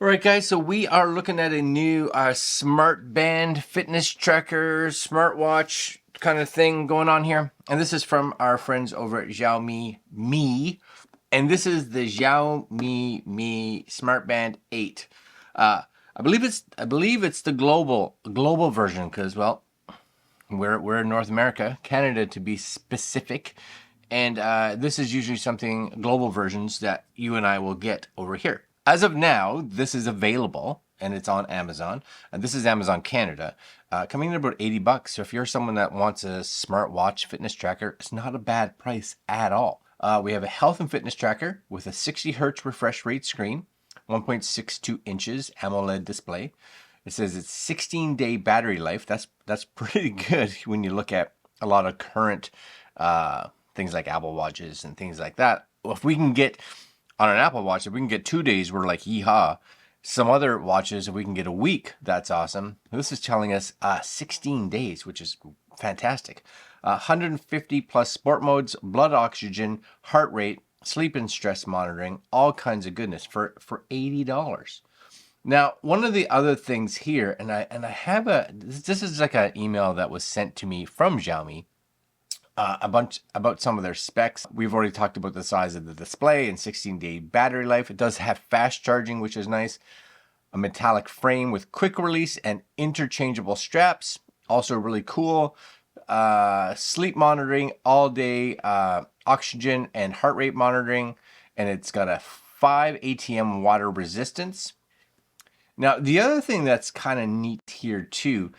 All right, guys, so we are looking at a new smart band fitness tracker, smartwatch kind of thing going on here. And this is from our friends over at Xiaomi Mi. And this is the Xiaomi Mi Smart Band 8. I believe it's the global version because, well, we're in North America, Canada to be specific. And this is usually something, global versions, that you and I will get over here. As of now, this is available and it's on Amazon. And this is Amazon Canada, coming in about 80 bucks. So if you're someone that wants a smartwatch fitness tracker, it's not a bad price at all. We have a health and fitness tracker with a 60 hertz refresh rate screen, 1.62 inches AMOLED display. It says it's 16-day battery life. That's pretty good when you look at a lot of current things like Apple Watches and things like that. Well, if we can get on an Apple Watch, if we can get 2 days, we're like, yeehaw. Some other watches, if we can get a week, that's awesome. This is telling us 16 days, which is fantastic. 150 plus sport modes, blood oxygen, heart rate, sleep and stress monitoring, all kinds of goodness for $80. Now, one of the other things here, and I have this is like an email that was sent to me from Xiaomi, a bunch about some of their specs. We've already talked about the size of the display and 16-day battery life. It does have fast charging, which is nice. A metallic frame with quick release and interchangeable straps, also really cool. Sleep monitoring all day, oxygen and heart rate monitoring, and it's got a 5 ATM water resistance. Now, the other thing that's kind of neat here too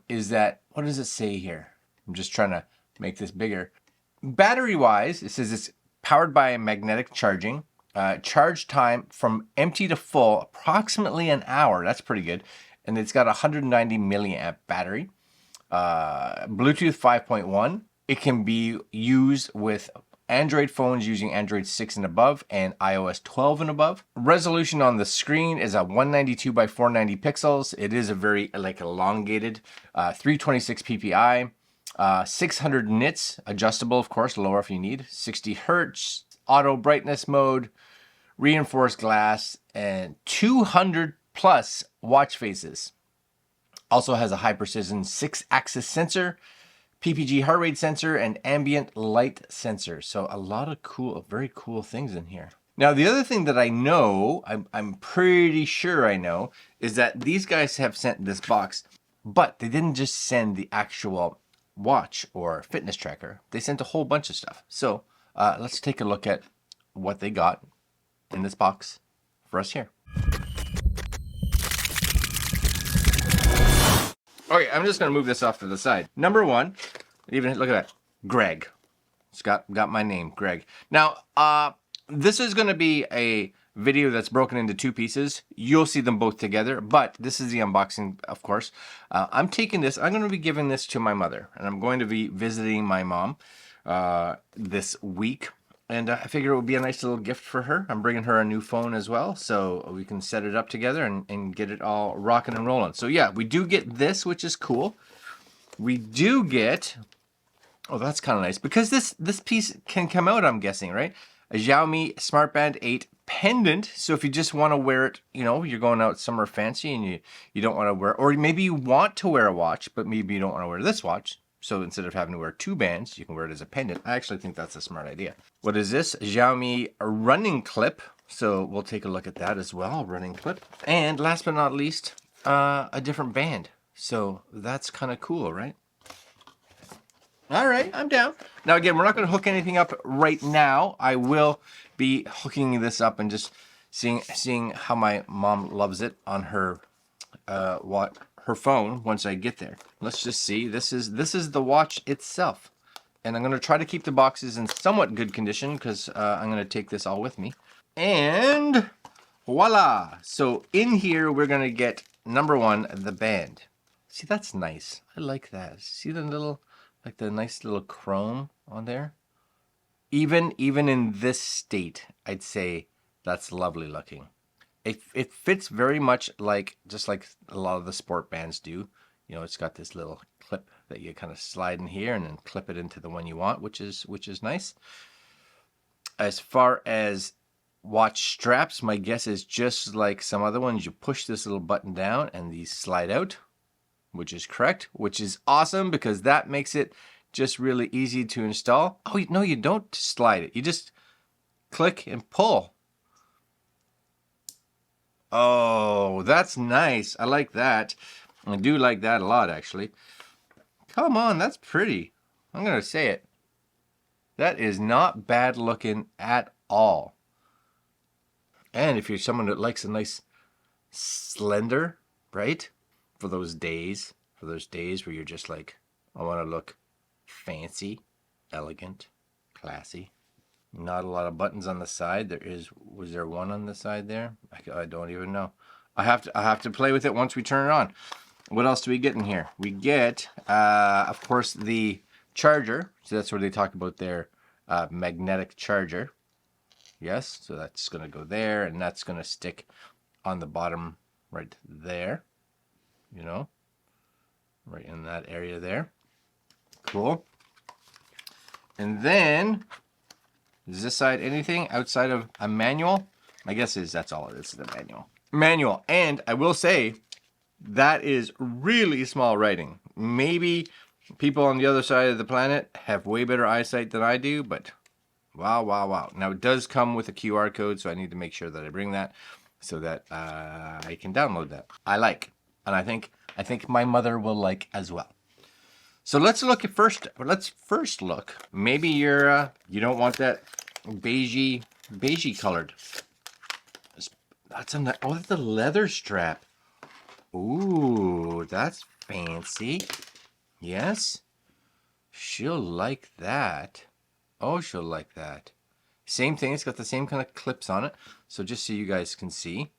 is that, what does it say here? I'm just trying to make this bigger. Battery wise, it says it's powered by magnetic charging. Charge time from empty to full, approximately an hour. That's pretty good. And it's got a 190 milliamp battery. Bluetooth 5.1. It can be used with Android phones using Android 6 and above and iOS 12 and above. Resolution on the screen is a 192 by 490 pixels. It is a very elongated 326 ppi. 600 nits, adjustable, of course, lower if you need. 60 hertz, auto brightness mode, reinforced glass, and 200 plus watch faces. Also has a high precision 6-axis sensor, PPG heart rate sensor, and ambient light sensor. So a lot of cool, very cool things in here. Now, the other thing that I know, I'm pretty sure I know, is that these guys have sent this box, but they didn't just send the actual watch or fitness tracker. They sent a whole bunch of stuff. So let's take a look at what they got in this box for us here. Okay, I'm just gonna move this off to the side. Number one, even look at that, Greg. It's got my name, Greg. Now, this is gonna be a video that's broken into two pieces. You'll see them both together, but this is the unboxing, of course. I'm taking this, I'm gonna be giving this to my mother, and I'm going to be visiting my mom this week. And I figure it would be a nice little gift for her. I'm bringing her a new phone as well, so we can set it up together and get it all rocking and rolling. So yeah, we do get this, which is cool. We do get, oh, that's kind of nice, because this piece can come out, I'm guessing, right? A Xiaomi Smart Band 8 pendant. So if you just want to wear it, you know, you're going out somewhere fancy and you don't want to wear, or maybe you want to wear a watch, but maybe you don't want to wear this watch. So instead of having to wear two bands, you can wear it as a pendant. I actually think that's a smart idea. What is this? Xiaomi running clip. So we'll take a look at that as well, running clip. And last but not least, a different band. So that's kind of cool, right? All right, I'm down. Now again, we're not going to hook anything up right now. I will be hooking this up and just seeing how my mom loves it on her her phone once I get there. Let's just see. This is the watch itself. And I'm going to try to keep the boxes in somewhat good condition because I'm going to take this all with me. And voila! So in here, we're going to get, number one, the band. See, that's nice. I like that. See the little, like the nice little chrome on there? Even in this state, I'd say that's lovely looking. It fits very much just like a lot of the sport bands do. You know, it's got this little clip that you kind of slide in here and then clip it into the one you want, which is nice. As far as watch straps, my guess is just like some other ones. You push this little button down and these slide out, which is correct, which is awesome because that makes it just really easy to install. Oh, no, you don't slide it. You just click and pull. Oh, that's nice. I like that. I do like that a lot, actually. Come on, that's pretty. I'm going to say it. That is not bad looking at all. And if you're someone that likes a nice slender, right? For those days where you're just like, I want to look fancy, elegant, classy. Not a lot of buttons on the side. Was there one on the side there? I don't even know. I have to play with it once we turn it on. What else do we get in here? We get, of course, the charger. So that's where they talk about their magnetic charger. Yes, so that's going to go there, and that's going to stick on the bottom right there. You know, right in that area there. Cool. And then, is this side anything outside of a manual? My guess is that's all it is, the manual. Manual, and I will say, that is really small writing. Maybe people on the other side of the planet have way better eyesight than I do, but wow, wow, wow. Now, it does come with a QR code, so I need to make sure that I bring that so that I can download that. I like, and I think my mother will like as well. So let's look at first. Let's first look. Maybe you're you don't want that beigey colored. That's that's the leather strap. Ooh, that's fancy. Yes, she'll like that. Oh, she'll like that. Same thing. It's got the same kind of clips on it. So just so you guys can see,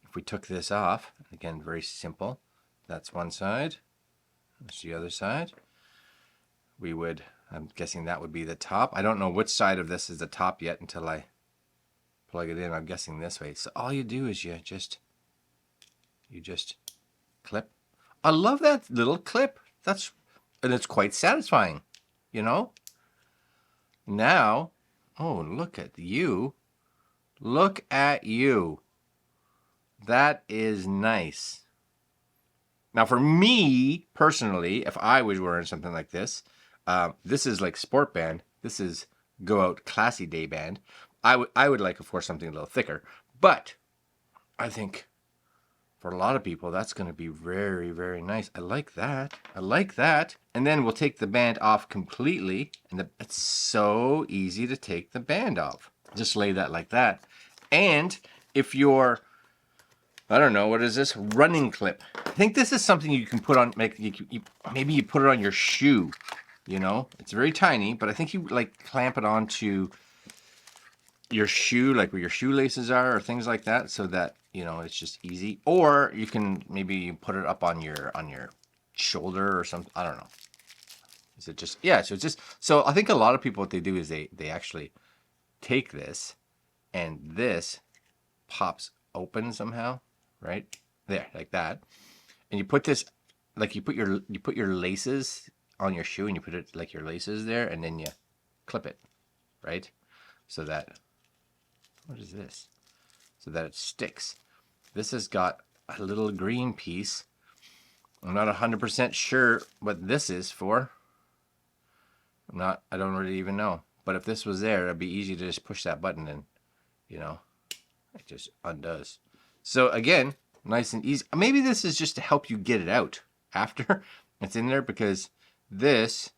if we took this off, again, very simple. That's one side. That's the other side. We would, I'm guessing that would be the top. I don't know which side of this is the top yet until I plug it in. I'm guessing this way. So all you do is you just clip. I love that little clip. And it's quite satisfying, you know? Now, oh, look at you. Look at you. That is nice. Now, for me, personally, if I was wearing something like this, this is like sport band. This is go out classy day band. I would like, of course, something a little thicker. But I think for a lot of people, that's going to be very, very nice. I like that. I like that. And then we'll take the band off completely. And it's so easy to take the band off. Just lay that like that. And if you're, I don't know, what is this? Running clip. I think this is something you can put on, maybe you put it on your shoe, you know? It's very tiny, but I think you like clamp it onto your shoe, like where your shoelaces are or things like that, so that, you know, it's just easy. Or you can maybe put it up on your shoulder or something. I don't know. Is it just, yeah, so it's just, so I think a lot of people, what they do is they actually take this and this pops open somehow, right? There, like that. And you put this, like you put your laces on your shoe and you put it like your laces there, and then you clip it, right? So that, what is this? So that it sticks. This has got a little green piece. I'm not 100% sure what this is for. I don't really even know. But if this was there, it'd be easy to just push that button and, you know, it just undoes. So again, nice and easy. Maybe this is just to help you get it out after it's in there, because this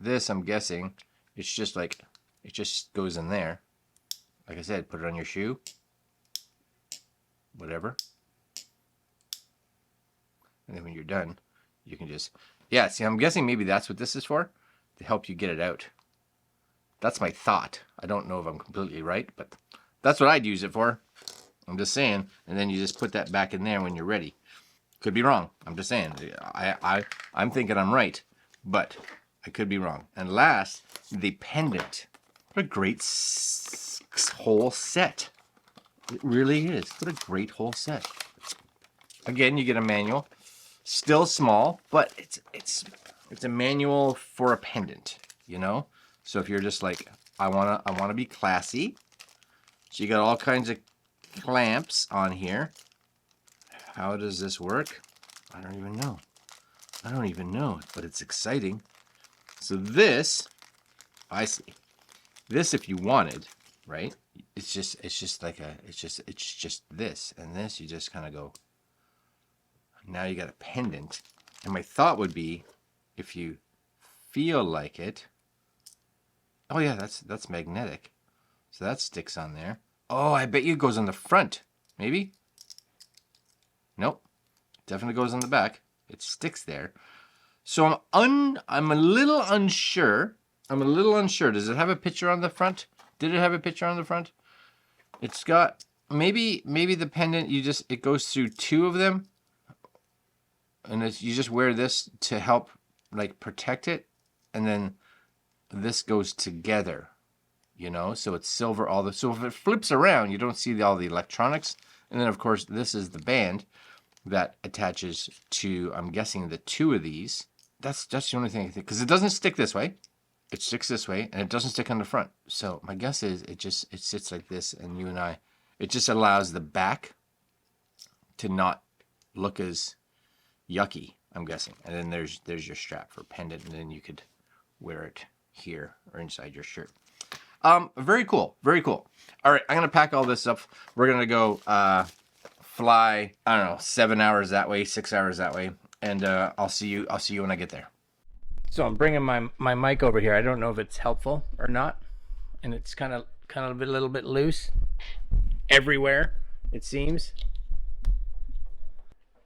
I'm guessing, it's just like, it just goes in there. Like I said, put it on your shoe, whatever. And then when you're done, you can just, yeah, see, I'm guessing maybe that's what this is for, to help you get it out. That's my thought. I don't know if I'm completely right, but that's what I'd use it for. I'm just saying. And then you just put that back in there when you're ready. Could be wrong. I'm just saying. I'm thinking I'm right, but I could be wrong. And last, the pendant. What a great whole set. It really is. What a great whole set. Again, you get a manual. Still small, but it's a manual for a pendant, you know? So if you're just like, I wanna be classy, So you got all kinds of clamps on here. How does this work? I don't even know. I don't even know, but it's exciting. So this, I see. This, if you wanted, right? It's just like it's just this and this. You just kind of go. Now you got a pendant. And my thought would be, if you feel like it. Oh yeah, that's magnetic. So that sticks on there. Oh, I bet you it goes on the front. Maybe? Nope. Definitely goes on the back. It sticks there. So I'm a little unsure. Does it have a picture on the front? Did it have a picture on the front? It's got maybe the pendant, it goes through two of them. And you just wear this to help like protect it, and then this goes together, so it's silver so if it flips around, you don't see all the electronics. And then of course this is the band that attaches to, I'm guessing, the two of these. That's the only thing I think, because it doesn't stick this way, it sticks this way, and it doesn't stick on the front. So my guess is it sits like this, and it just allows the back to not look as yucky, I'm guessing. And then there's your strap for pendant, and then you could wear it here or inside your shirt. Very cool. Very cool. All right, I'm gonna pack all this up. We're gonna go fly, I don't know, 7 hours that way, 6 hours that way, and I'll see you when I get there. So I'm bringing my mic over here. I don't know if it's helpful or not, and it's kind of a little bit loose everywhere, it seems.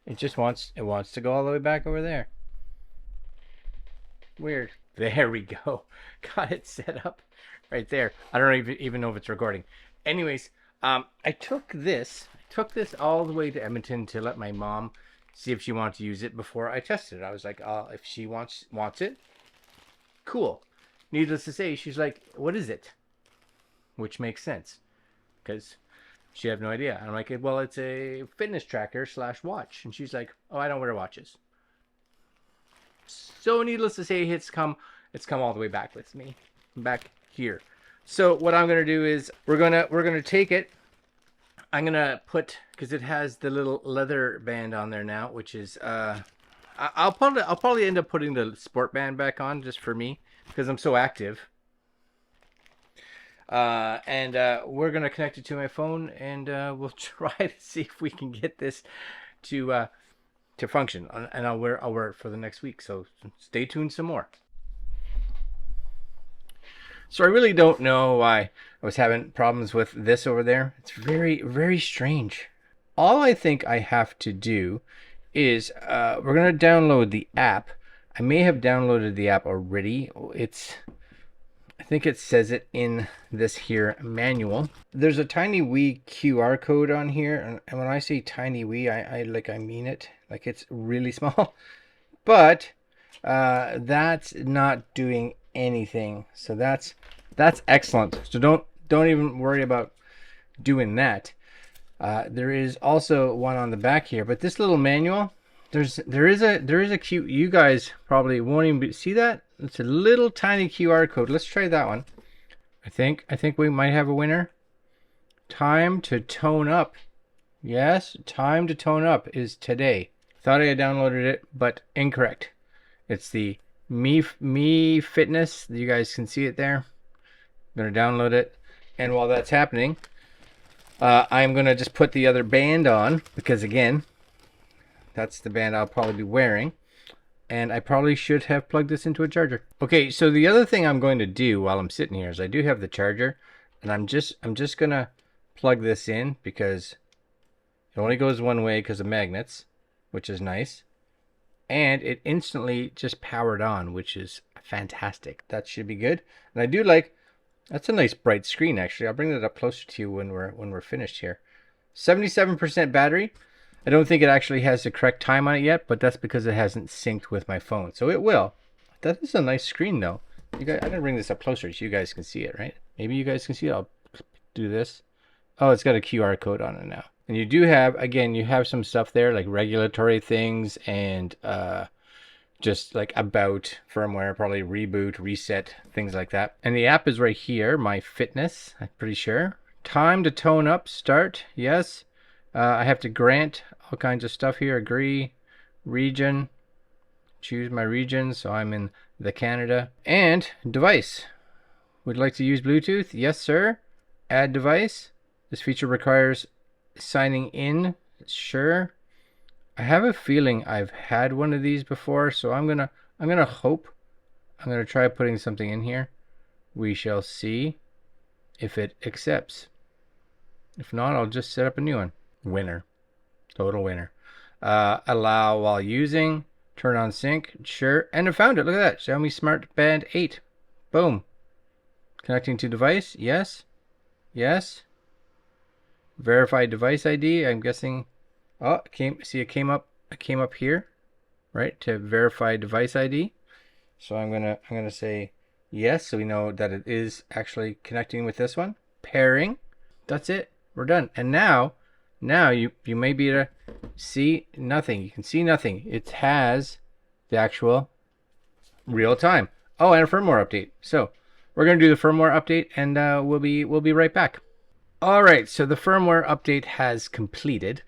It wants to go all the way back over there. Weird. There we go. Got it set up right there. I don't even know if it's recording. Anyways, I took this all the way to Edmonton to let my mom see if she wanted to use it before I tested it. I was like, if she wants it, cool. Needless to say, she's like, what is it? Which makes sense, because she had no idea. And I'm like, well, it's a fitness tracker / watch. And she's like, oh, I don't wear watches. So needless to say, it's come all the way back with me, back here. So what I'm gonna do is we're gonna take it. I'm gonna put, because it has the little leather band on there now, which is I'll probably end up putting the sport band back on just for me, because I'm so active. And we're gonna connect it to my phone, and we'll try to see if we can get this to function. And I'll wear it for the next week. So stay tuned some more. So I really don't know why I was having problems with this over there. It's very, very strange. All I think I have to do is we're gonna download the app. I may have downloaded the app already. I think it says it in this here manual. There's a tiny wee QR code on here, and when I say tiny wee, I mean it. Like, it's really small. But that's not doing anything. So that's excellent. So don't even worry about doing that. There is also one on the back here, but this little manual, there is a cute, you guys probably won't even see that. It's a little tiny QR code. Let's try that one. I think we might have a winner. Time to tone up. Yes, time to tone up is today. Thought I had downloaded it, but incorrect. It's the Mi Fitness. You guys can see it there. I'm gonna download it, and while that's happening, I'm gonna just put the other band on, because again, that's the band I'll probably be wearing. And I probably should have plugged this into a charger. Okay, so the other thing I'm going to do while I'm sitting here is I do have the charger, and I'm just gonna plug this in, because it only goes one way because of magnets, which is nice. And it instantly just powered on, which is fantastic. That should be good. And I do like, that's a nice bright screen actually. I'll bring that up closer to you when we're finished here. 77% battery. I don't think it actually has the correct time on it yet, but that's because it hasn't synced with my phone. So it will. That is a nice screen though. You guys, I'm gonna bring this up closer so you guys can see it, right? Maybe you guys can see it. I'll do this. Oh, it's got a QR code on it now. And you do have, again, you have some stuff there like regulatory things and just like about firmware, probably reboot, reset, things like that. And the app is right here, My Fitness, I'm pretty sure. Time to tone up, start, yes. I have to grant all kinds of stuff here. Agree, region, choose my region, so I'm in the Canada. And device. Would like to use Bluetooth? Yes, sir. Add device. This feature requires signing in. Sure. I have a feeling I've had one of these before, so I'm gonna hope. I'm gonna try putting something in here. We shall see if it accepts. If not, I'll just set up a new one. Winner. Total winner. Allow while using. Turn on sync. Sure. And I found it. Look at that. Xiaomi Smart Band 8. Boom. Connecting to device. Yes. Yes. Verify device ID. I'm guessing. Oh, it came up here, right, to verify device ID. So I'm gonna say yes, so we know that it is actually connecting with this one. Pairing. That's it. We're done. And now you may be able to see nothing. You can see nothing. It has the actual real time. Oh, and a firmware update. So we're gonna do the firmware update, and we'll be right back. All right. So the firmware update has completed.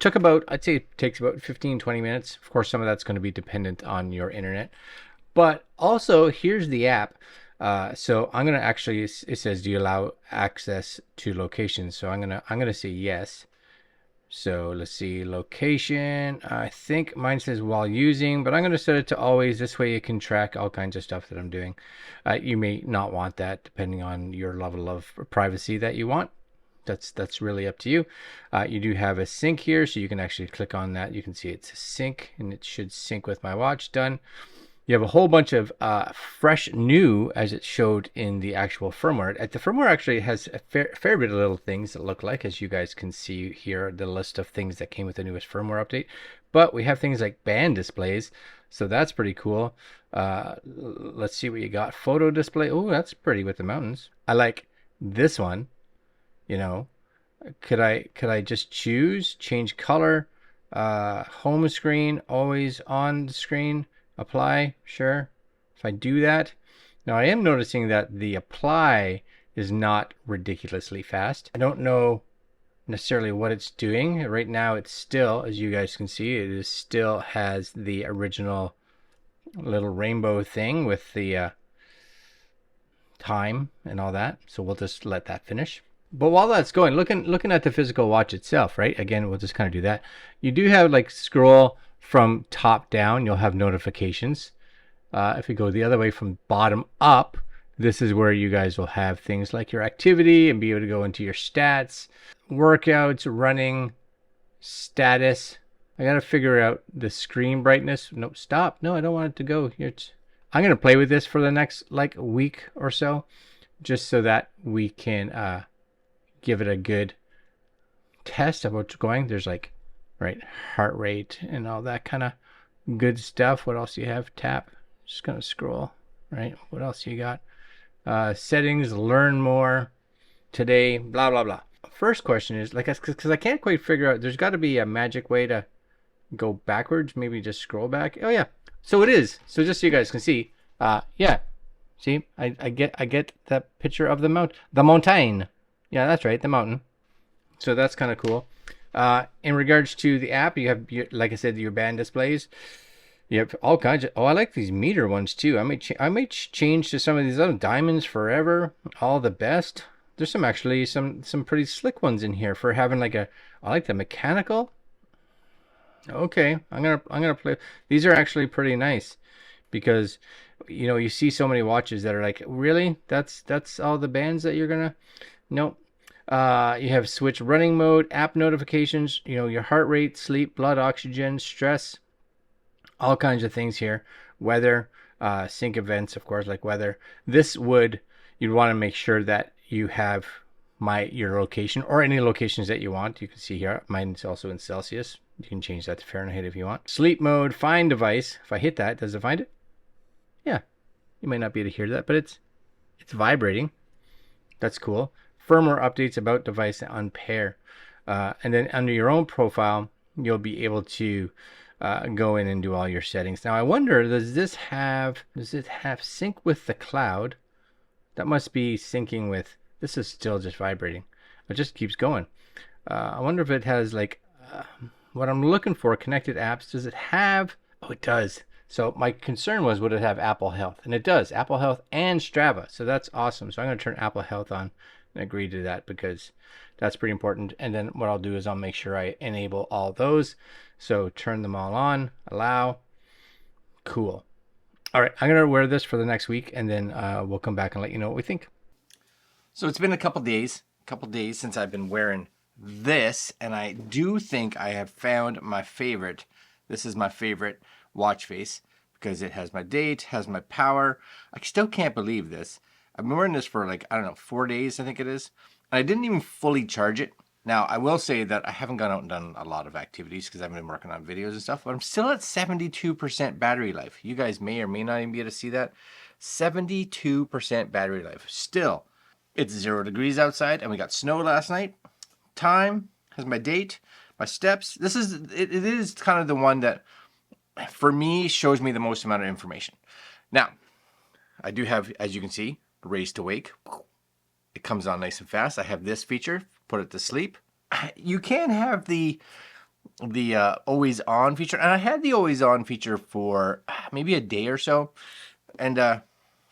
Took about, I'd say it takes about 15-20 minutes. Of course, some of that's going to be dependent on your internet. But also, here's the app. So I'm going to actually, it says, do you allow access to locations? So I'm going to say yes. So let's see, location. I think mine says while using, but I'm going to set it to always. This way you can track all kinds of stuff that I'm doing. You may not want that depending on your level of privacy that you want. That's really up to you. You do have a sync here, so you can actually click on that. You can see it's a sync, and it should sync with my watch. Done. You have a whole bunch of fresh new, as it showed in the actual firmware. The firmware actually has a fair bit of little things that look like, as you guys can see here, the list of things that came with the newest firmware update. But we have things like band displays, so that's pretty cool. Let's see what you got. Photo display. Oh, that's pretty with the mountains. I like this one. You know, could I just change color, home screen, always on the screen, apply? Sure. If I do that, now I am noticing that the apply is not ridiculously fast. I don't know necessarily what it's doing right now. It's still, as you guys can see, it still has the original little rainbow thing with the time and all that. So we'll just let that finish. But while that's going, looking at the physical watch itself, right? Again, we'll just kind of do that. You do have like scroll from top down, you'll have notifications. If we go the other way from bottom up, this is where you guys will have things like your activity and be able to go into your stats, workouts, running, status. I got to figure out the screen brightness. No, stop. No, I don't want it to go here. I'm going to play with this for the next like week or so, just so that we can give it a good test of what's going. There's like, right, heart rate and all that kind of good stuff. What else do you have? Tap. Just gonna scroll, right? What else you got? Settings, learn more, today, blah, blah, blah. First question is, like, because I can't quite figure out, there's got to be a magic way to go backwards, maybe just scroll back. Oh yeah, so it is. So just so you guys can see, yeah, see, I get that picture of the mountain. Yeah, that's right, the mountain. So that's kind of cool. In regards to the app, you have, like I said, your band displays. You have all kinds of. Oh, I like these meter ones too. I may change to some of these other diamonds forever. All the best. There's some actually some pretty slick ones in here for having like a. I like the mechanical. Okay, I'm gonna play. These are actually pretty nice, because you know you see so many watches that are like, really, that's all the bands that you're gonna. Nope. You have switch running mode, app notifications, you know, your heart rate, sleep, blood oxygen, stress, all kinds of things here. Weather, sync events, of course, like weather. This you'd want to make sure that you have your location or any locations that you want. You can see here, mine's also in Celsius. You can change that to Fahrenheit if you want. Sleep mode, find device. If I hit that, does it find it? Yeah. You might not be able to hear that, but it's vibrating. That's cool. Firmware updates about device and pair. And then under your own profile, you'll be able to go in and do all your settings. Now I wonder, does it have sync with the cloud? That must be syncing with, this is still just vibrating. It just keeps going. I wonder if it has like what I'm looking for, connected apps. Does it have? Oh, it does. So my concern was, would it have Apple Health? And it does, Apple Health and Strava. So that's awesome. So I'm going to turn Apple Health on and agree to that because that's pretty important. And then what I'll do is I'll make sure I enable all those. So turn them all on, allow. Cool. All right, I'm going to wear this for the next week, and then we'll come back and let you know what we think. So it's been a couple days since I've been wearing this, and I do think I have found my favorite. This is my favorite watch face because it has my date, has my power. I still can't believe this. I've been wearing this for like, I don't know, 4 days, I think it is. And I didn't even fully charge it. Now, I will say that I haven't gone out and done a lot of activities because I've been working on videos and stuff, but I'm still at 72% battery life. You guys may or may not even be able to see that. 72% battery life. Still, it's 0 degrees outside and we got snow last night. Time, has my date, my steps. It is kind of the one that, for me, shows me the most amount of information. Now, I do have, as you can see, raise to wake. It comes on nice and fast. I have this feature, put it to sleep. You can have the always on feature, and I had the always on feature for maybe a day or so, and I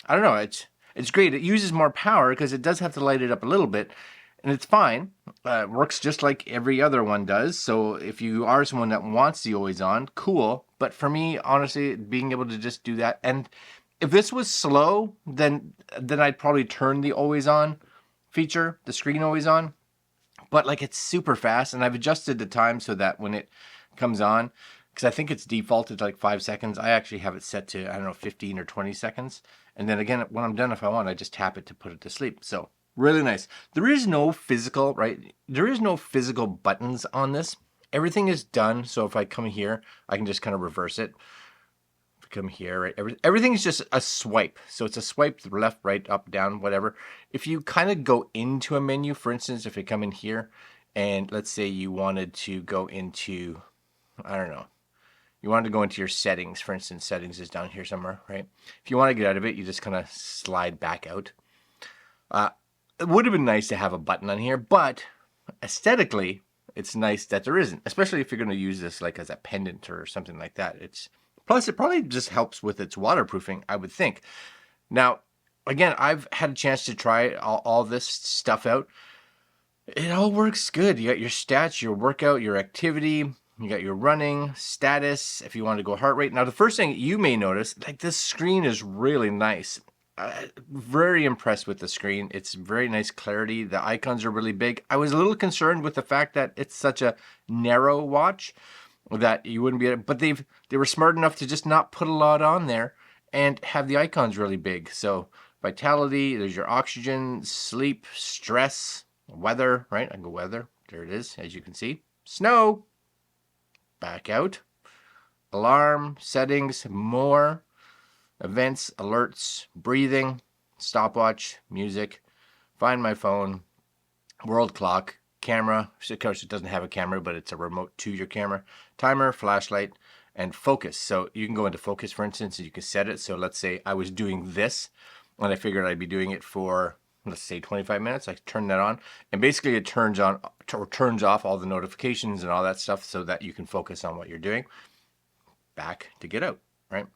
don't know. It's great. It uses more power because it does have to light it up a little bit, and it's fine. It works just like every other one does. So if you are someone that wants the always on, cool. But for me, honestly, being able to just do that, and if this was slow, then I'd probably turn the always on feature, the screen always on. But like it's super fast, and I've adjusted the time so that when it comes on, because I think it's defaulted to like 5 seconds, I actually have it set to, I don't know, 15 or 20 seconds. And then again, when I'm done, if I want, I just tap it to put it to sleep. So really nice. There is no physical, right? There is no physical buttons on this. Everything is done. So if I come here, I can just kind of reverse it. Come here, right? Everything is just a swipe. So it's a swipe left, right, up, down, whatever. If you kind of go into a menu, for instance, if you come in here and let's say you wanted to go into, I don't know, you wanted to go into your settings, for instance, settings is down here somewhere, right? If you want to get out of it, you just kind of slide back out. It would have been nice to have a button on here, but aesthetically, it's nice that there isn't, especially if you're going to use this like as a pendant or something like that. Plus, it probably just helps with its waterproofing, I would think. Now, again, I've had a chance to try all this stuff out. It all works good. You got your stats, your workout, your activity. You got your running, status, if you want to go heart rate. Now, the first thing you may notice, like this screen is really nice. Very impressed with the screen. It's very nice clarity. The icons are really big. I was a little concerned with the fact that it's such a narrow watch that you wouldn't be able, but they were smart enough to just not put a lot on there and have the icons really big. So vitality, there's your oxygen, sleep, stress, weather, right? I can go weather. There it is, as you can see. Snow. Back out. Alarm, settings, more, events, alerts, breathing, stopwatch, music, find my phone, world clock, camera. Of course, it doesn't have a camera, but it's a remote to your camera. Timer, flashlight, and focus. So you can go into focus, for instance, and you can set it. So let's say I was doing this, and I figured I'd be doing it for, let's say, 25 minutes. I turn that on, and basically it turns on or turns off all the notifications and all that stuff so that you can focus on what you're doing. Back to get out, right?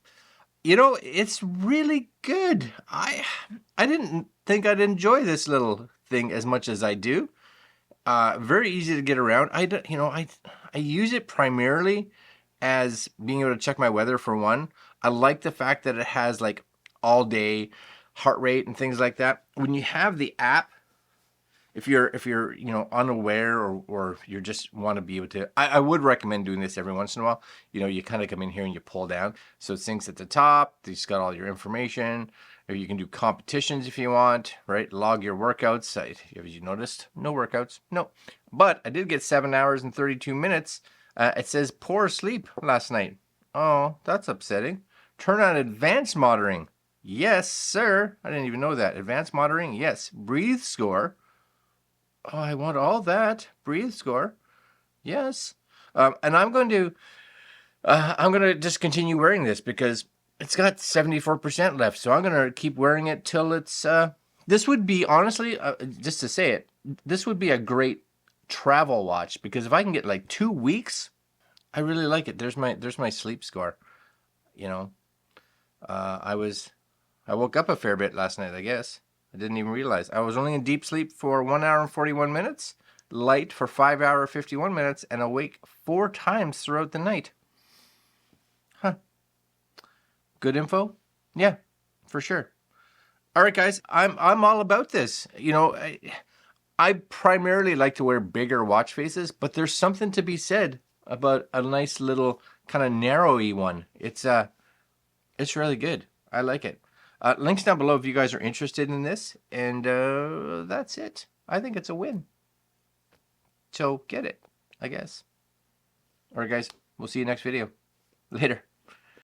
You know, it's really good. I didn't think I'd enjoy this little thing as much as I do. Very easy to get around. I use it primarily as being able to check my weather for one. I like the fact that it has like all day heart rate and things like that. When you have the app, if you're unaware or you just want to be able to, I would recommend doing this every once in a while. You kind of come in here and you pull down. So it syncs at the top. It's got all your information. Or you can do competitions if you want, right? Log your workouts. Have you noticed? No workouts. No. But I did get 7 hours and 32 minutes. It says poor sleep last night. Oh, that's upsetting. Turn on advanced monitoring. Yes, sir. I didn't even know that. Advanced monitoring. Yes. Breathe score. Oh, I want all that. Breathe score. Yes. And I'm going to just continue wearing this because it's got 74% left. So I'm going to keep wearing it till it's, this would be, honestly, just to say it, this would be a great travel watch, because if I can get like 2 weeks, I really like it. There's my sleep score. You know, I woke up a fair bit last night, I guess. I didn't even realize. I was only in deep sleep for 1 hour and 41 minutes, light for 5 hour 51 minutes, and awake 4 times throughout the night. Huh. Good info? Yeah, for sure. All right, guys, I'm all about this. You know, I primarily like to wear bigger watch faces, but there's something to be said about a nice little kind of narrowy one. It's really good. I like it. Links down below if you guys are interested in this, and that's it. I think it's a win. So get it, I guess. All right, guys, we'll see you next video. Later.